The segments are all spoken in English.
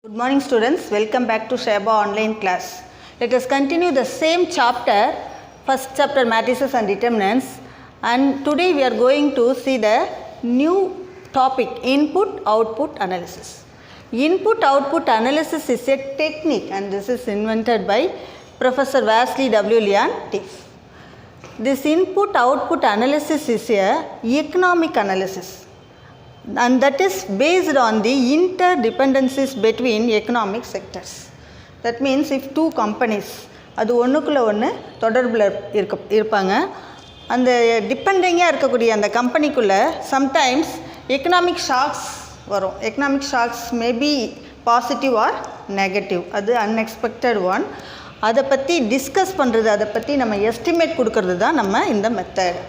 Good morning students, welcome back to Sheba online class. Let us continue the same chapter, first chapter matrices and determinants, and today we are going to see the new topic input output analysis. Input output analysis is a technique and this is invented by Professor Vasily W. Leontief. This input output analysis is a economic analysis and that is based on the interdependencies between economic sectors. That means if two companies அது ஒன்றுக்குள்ள ஒன்று தொடர்பில் இருப்பாங்க, அந்த டிபெண்டிங்காக இருக்கக்கூடிய அந்த கம்பெனிக்குள்ளே sometimes economic shocks வரும். Economic shocks maybe positive or negative, அது unexpected one. அதை பற்றி டிஸ்கஸ் பண்ணுறது, அதை பற்றி நம்ம எஸ்டிமேட் கொடுக்கறது தான் நம்ம இந்த method.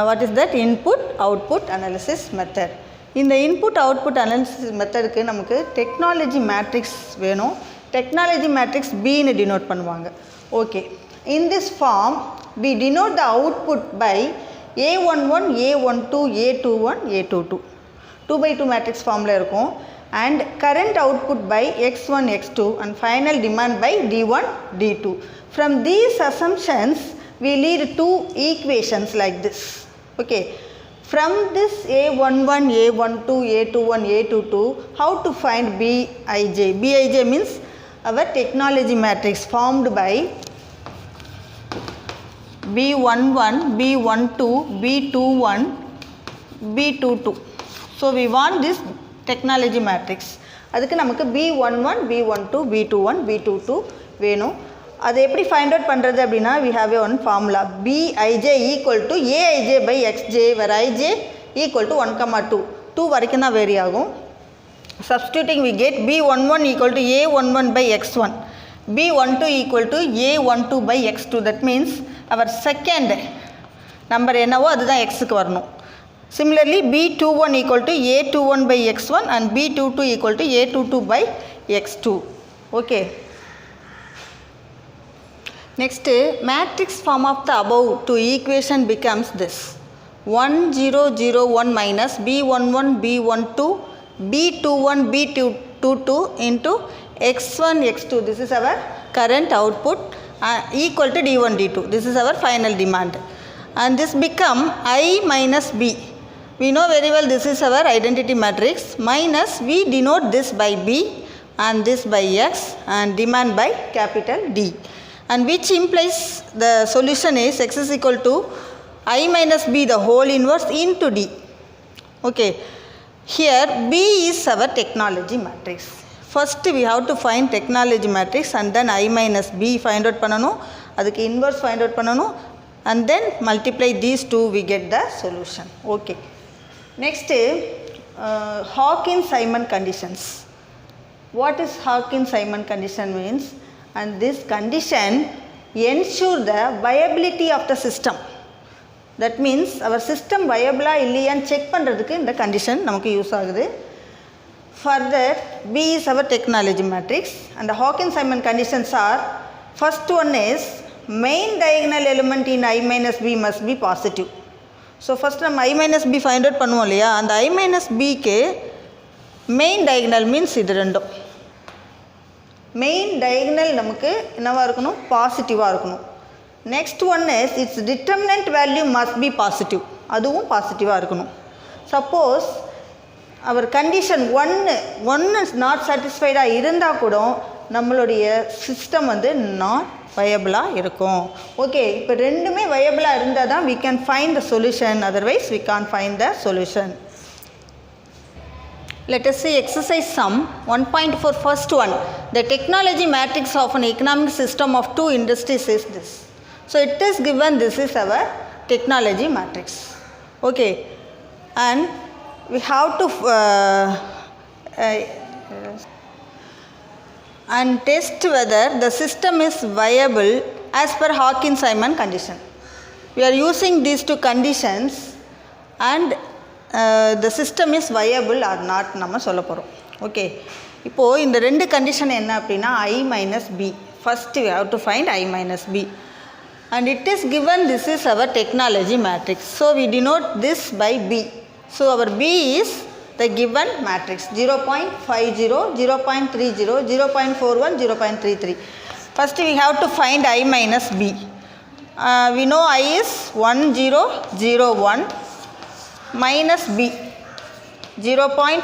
What is that? Input output analysis method. இந்த இன்புட் அவுட்புட் அனாலிசிஸ் மெத்தடுக்கு நமக்கு டெக்னாலஜி மேட்ரிக்ஸ் வேணும். டெக்னாலஜி மேட்ரிக்ஸ் பின்னு டினோட் பண்ணுவாங்க. Okay, in this form we denote the output by A11, A12, A21, A22. 2x2 matrix formula இருக்கும். And current output by X1, X2 and final demand by D1, D2. From these assumptions we lead two equations like this. Okay, from this A11, A12, A21, A22, how to find Bij? Bij means our technology matrix formed by B11, B12, B21, B22. So we want this technology matrix. அதுக்கு நமக்கு B11, B12, B21, B22 வேணும். அதை எப்படி find out பண்ணுறது அப்படின்னா, we have a one formula Bij equal to Aij by Xj where Ij equal to 1, 2 வரைக்கும் தான் vary ஆகும். Substituting we get B11 equal to A11 by X1, B12 equal to A12 by X2. That means our second number என்னவோ அதுதான் Xக்கு வரணும். Similarly B21 equal to A21 by X1 and B22 equal to A22 by X2. Okay. Next, matrix form of the above two equation becomes this: 1 0 0 1 minus B11 B12 B21 B22 into X1 X2. This is our current output equal to D1 D2. This is our final demand, and this become I minus B. We know very well this is our identity matrix. Minus we denote this by B and this by X and demand by capital D, and which implies the solution is X is equal to I minus B the whole inverse into D. Okay, here B is our technology matrix. First we have to find technology matrix and then I minus B find out பண்ணனும், அதுக்கு inverse find out பண்ணனும், and then multiply these two we get the solution. Okay, next Hawkins-Simon conditions. What is Hawkins-Simon condition means? And this condition ensure the viability of the system. That means our system viable இல்லையான்னு check பண்ணுறதுக்கு இந்த condition நமக்கு use ஆகுது. Further, B is our technology matrix and the Hawkins-Simon conditions are: first one is main diagonal element in I minus B must be positive. So first நம்ம I minus B find out பண்ணுவோம் இல்லையா, அந்த I minus Bக்கு main diagonal means இது ரெண்டும். Main diagonal நமக்கு என்னவாக இருக்கணும்? பாசிட்டிவாக இருக்கணும். Next one is it's determinant value must be positive, அதுவும் பாசிட்டிவாக இருக்கணும். சப்போஸ் அவர் கண்டிஷன் ஒன்று நாட் சாட்டிஸ்ஃபைடாக இருந்தால் கூட நம்மளுடைய சிஸ்டம் வந்து நாட் வயபிளாக இருக்கும். ஓகே, இப்போ ரெண்டுமே வயபிளாக இருந்தால் தான் we can find the solution, otherwise we can't find the solution. Let us see exercise sum 1.4. First one, the technology matrix of an economic system of two industries is this. So it is given this is our technology matrix. Okay, and we have to and test whether the system is viable as per Hawkins-Simon condition. We are using these two conditions and the system is viable or not நம்ம சொல்ல போகிறோம். Okay, இப்போது இந்த ரெண்டு condition என்ன அப்படின்னா I minus B. First we have to find I minus B and it is given this is our technology matrix. So we denote this by B. So our B is the given matrix 0.50, 0.30, 0.41, 0.33. First we have to find I minus b. We know I is 1, 0, 0, 1 minus b 0.50,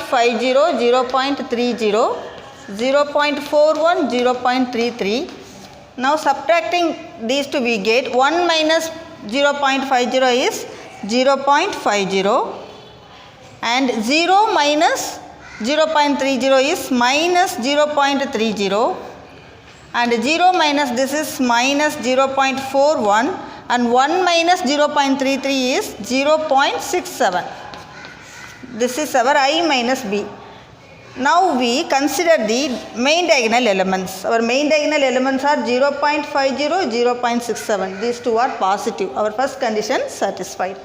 0.30, 0.41, 0.33. Now subtracting these two we get 1 minus 0.50 is 0.50 and 0 minus 0.30 is minus 0.30 and 0 minus this is minus 0.41 and 1 minus 0.33 is 0.67. This is our I minus b. Now we consider the main diagonal elements. Our main diagonal elements are 0.50, 0.67. These two are positive. Our first condition satisfied.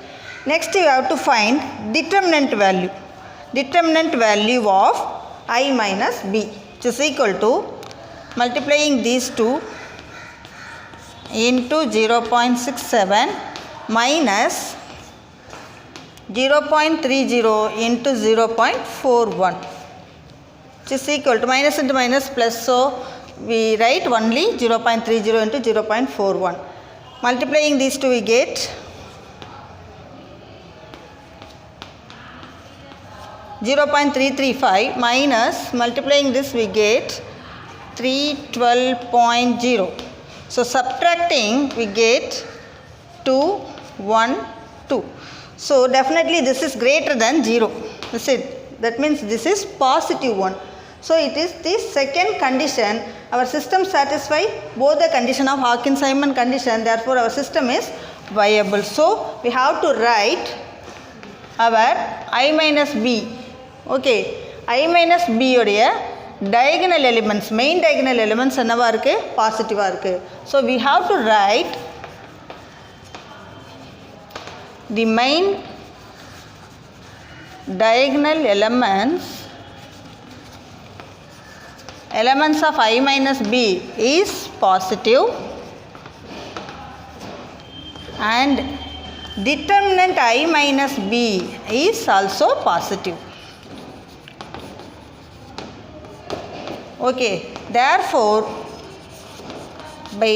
Next we have to find determinant value. Determinant value of I minus b, which is equal to multiplying these two into 0.67 minus 0.30 into 0.41, which is equal to minus into minus plus, so we write only 0.30 into 0.41. Multiplying these two we get 0.335 minus multiplying this we get 312.0. So subtracting we get 2, 1, 2. So definitely this is greater than 0. That's it. That means this is positive one. So it is the second condition. Our system satisfy both the condition of Hawkins-Simon condition. Therefore our system is viable. So we have to write our I minus b. Okay. I minus b uடைய diagonal elements, main diagonal elements என்னவா இருக்கு? பாசிட்டிவா இருக்கு. So we have to write the main diagonal elements of I minus b is positive and determinant I minus b is also positive. Okay, therefore by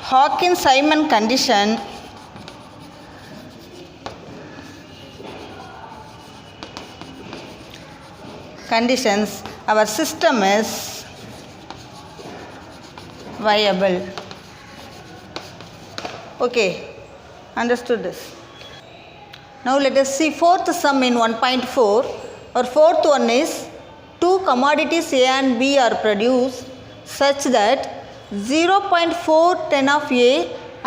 Hawkins-Simon conditions, our system is viable. Okay, understood this. Now let us see fourth sum in 1.4. Our fourth one is two commodities A and B are produced such that 0.4 ton of A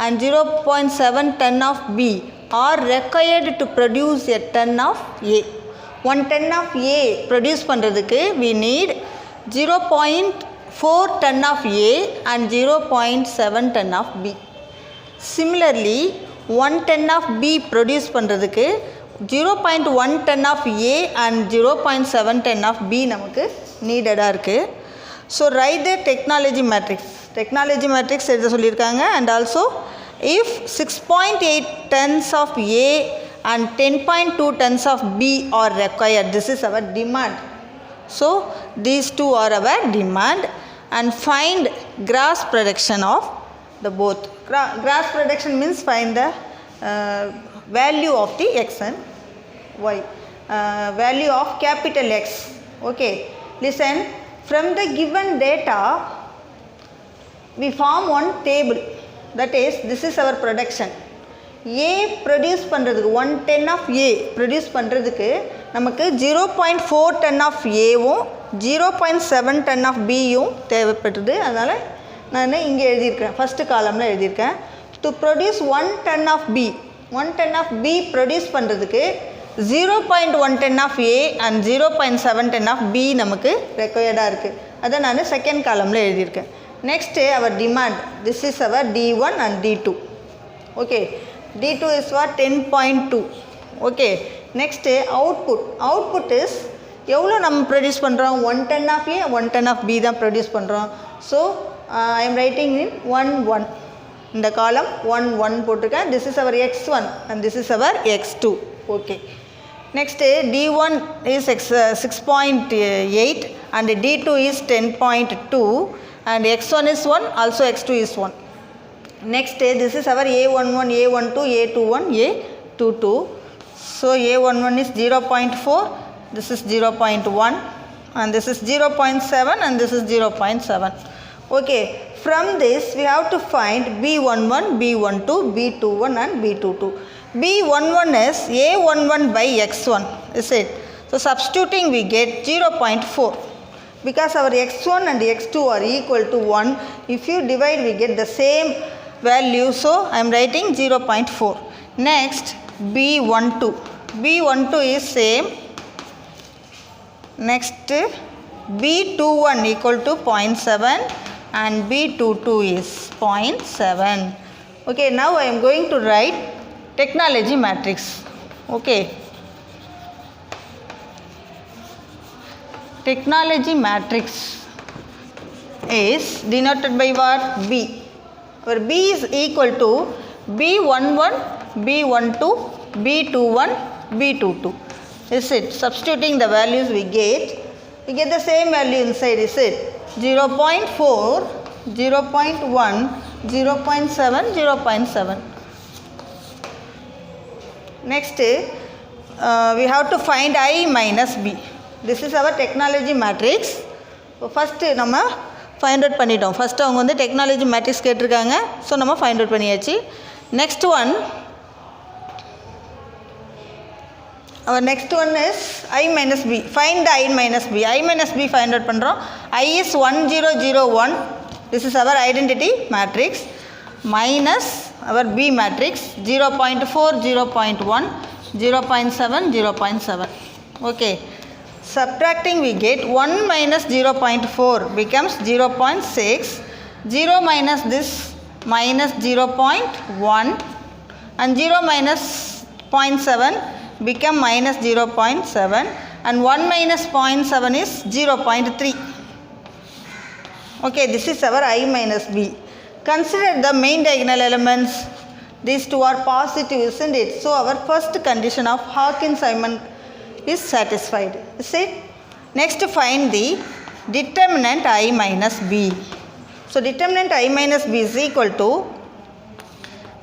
and 0.7 ton of B are required to produce a ton of A. 1 ton of A produce பண்றதுக்கு we need 0.4 ton of A and 0.7 ton of B. Similarly, 1 ton of B produce பண்றதுக்கு 0.1 ton of A and 0.7 ton of B நமக்கு needed இருக்கு. So write the technology matrix. Technology matrix எழுத சொல்லிருக்காங்க and also if 6.8 tons of A and 10.2 tons of B are required, this is our demand. So these two are our demand and find gross production of the both. Gross production means find the value of the X and Y. Value of capital X. Okay, listen, from the given data we form one table, that is this is our production. A produce பண்றதுக்கு 1 ton of A produce பண்றதுக்கு நமக்கு 0.4 ton of A வும் 0.7 ton of B யும் தேவைப்படுது. அதனால நான் இங்கே எழுதியிருக்கேன், ஃபர்ஸ்ட் காலம்ல எழுதியிருக்கேன். To produce 1 ton of B, 1 ton of B produce பண்றதுக்கு 0.1 ton of A and 0.7 ton of B நமக்கு required இருக்கு. அதை நான் செகண்ட் காலம்ல எழுதியிருக்கேன். Next our demand, this is our D1 and D2. Okay, D2 is what 10.2. Okay, next output. Output is எவ்வளோ நம்ம produce பண்ணுறோம்? 1 ton of A 1 ton of B தான் produce பண்ணுறோம். So I am writing in 1 1. இந்த காலம் 1 1 போட்டிருக்கேன். This is our X1 and this is our X2. Okay, Next D1 is 6.8 and D2 is 10.2 and x1 is 1, also x2 is 1. Next this is our A11, A12, A21, A22. So A11 is 0.4, this is 0.1 and this is 0.7 and this is 0.7. Okay, from this we have to find B11, B12, B21 and B22. B11 is A11 by x1, is it? So substituting we get 0.4 because our x1 and x2 are equal to 1. If you divide we get the same value, so I am writing 0.4. Next B12. B12 is same. Next B21 equal to 0.7 and B22 is 0.7. Okay, now I am going to write technology matrix. Okay. Technology matrix is denoted by what? B. Where B is equal to B11, B12, B21, B22. Is it? Substituting the values we get the same value inside, is it? 0.4, 0.1, 0.7, 0.7. Next we have to find I minus B. This is our technology matrix. First நம்ம find out பண்ணிட்டோம். First அவங்க வந்து technology matrix கேட்டிருக்காங்க. So நம்ம find out பண்ணியாச்சு. Next one, our next one is I minus B. Find the I minus B. I minus B find out பண்ணுறோம். I is 1001. This is our identity matrix. Minus our B matrix 0.4, 0.1, 0.7, 0.7. Okay. Subtracting we get 1 minus 0.4 becomes 0.6. 0 minus this minus 0.1 and 0 minus 0.7 become minus 0.7 and 1 minus 0.7 is 0.3. Okay, this is our I minus B. Consider the main diagonal elements. These two are positive, isn't it? So our first condition of Hawkins-Simon is satisfied. Is it? Next find the determinant I minus B. So determinant I minus B is equal to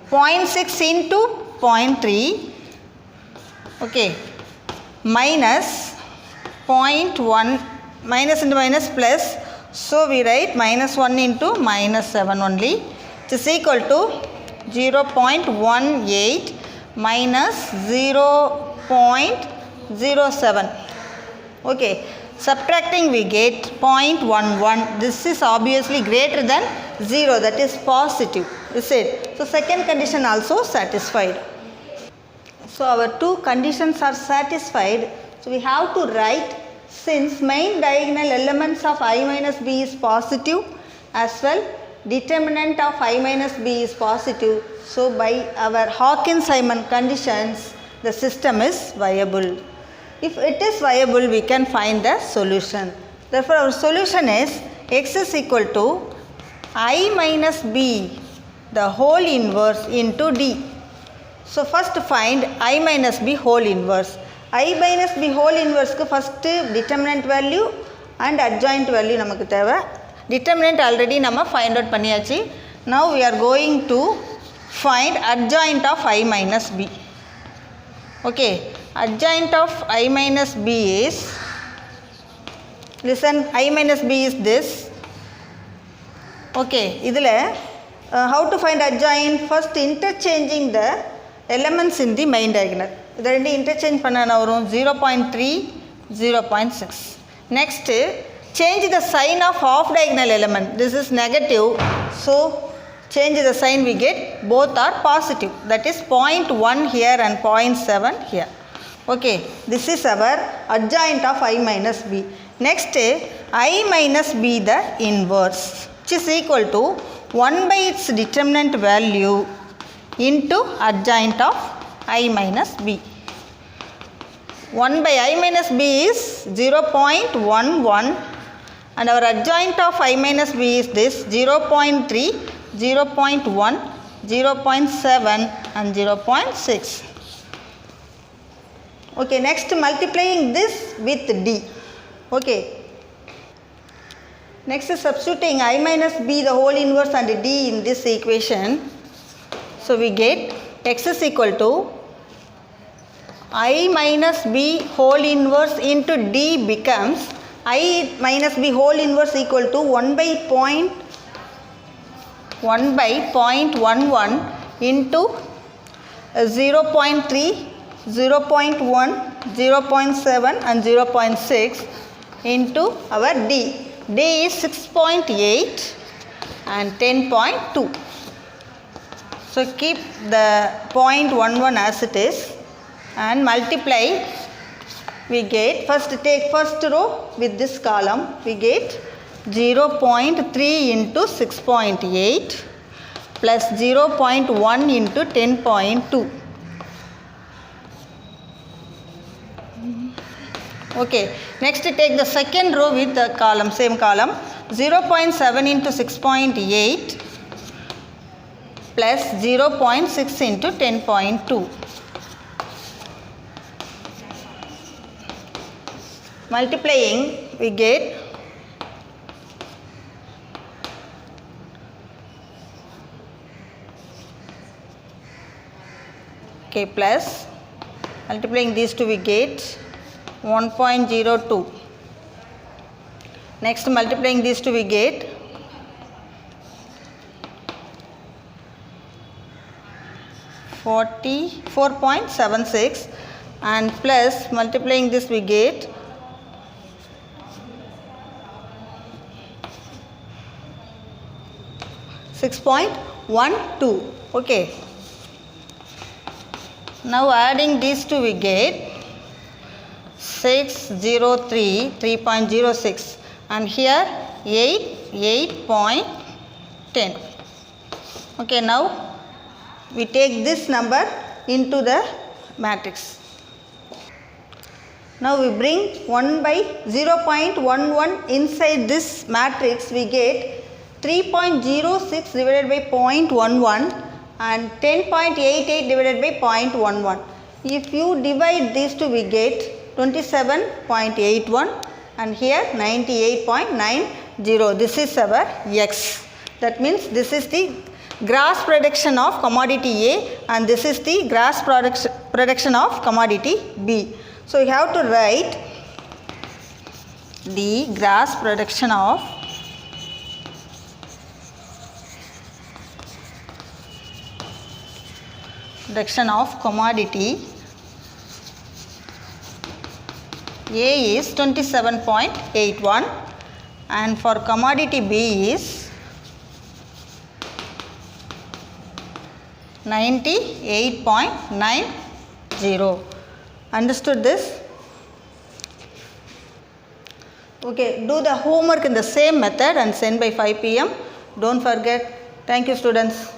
0.6 into 0.3. Okay, minus 0.1, minus into minus plus, so we write minus 1 into minus 7 only, which is equal to 0.18 minus 0.07. Okay, subtracting we get 0.11. This is obviously greater than 0, that is positive, is it? So second condition also satisfied. So our two conditions are satisfied. So we have to write, since main diagonal elements of I minus B is positive as well determinant of I minus B is positive. So by our Hawkins-Simon conditions the system is viable. If it is viable we can find the solution. Therefore our solution is x is equal to I minus B the whole inverse into D. So first find I minus B whole inverse. I minus B whole inverse ku first determinant value and adjoint value namakku theva. Determinant already nama find out பண்ணியாச்சு. Now we are going to find adjoint of I minus B. Okay, adjoint of I minus B is, listen, I minus B is this. Okay, idhula how to find adjoint? First interchanging the elements in the main diagonal. Idu rendu interchange பண்ணனா வரும் 0.3, 0.6. Next change the sign of half diagonal element. This is negative, so change the sign we get both are positive, that is 0.1 here and 0.7 here. Okay, this is our adjoint of I minus B. Next I minus B the inverse, which is equal to 1 by its determinant value into adjoint of I minus B. 1 by I minus B is 0.11 and our adjoint of I minus B is this 0.3, 0.1, 0.7 and 0.6. Okay, next multiplying this with D. Okay. Next is substituting I minus B the whole inverse and D in this equation. So we get x is equal to I minus B whole inverse into D becomes I minus B whole inverse equal to 1 by 0.11 into 0.3, 0.1, 0.7 and 0.6 into our D. D is 6.8 and 10.2. So keep the 0.11 as it is and multiply. We get, first take first row with this column, we get 0.3 into 6.8 plus 0.1 into 10.2. Okay, next take the second row with the column, same column, 0.7 into 6.8 plus 0.6 into 10.2. Multiplying, we get plus multiplying these two we get 1.02. Next multiplying these two we get 44.76 and plus multiplying this we get 6.12. Okay. Now adding these two we get 603, 3.06 and here 8.10. Okay, now we take this number into the matrix. Now we bring 1 by 0.11 inside this matrix, we get 3.06 divided by 0.11 and 10.88 divided by 0.11. If you divide these two, we get 27.81 and here 98.90. This is our X. That means this is the gross production of commodity A and this is the gross production of commodity B. So you have to write the gross production of commodity A is 27.81 and for commodity B is 98.90. Understood this? Okay, do the homework in the same method and send by 5 p.m. Don't forget. Thank you, students.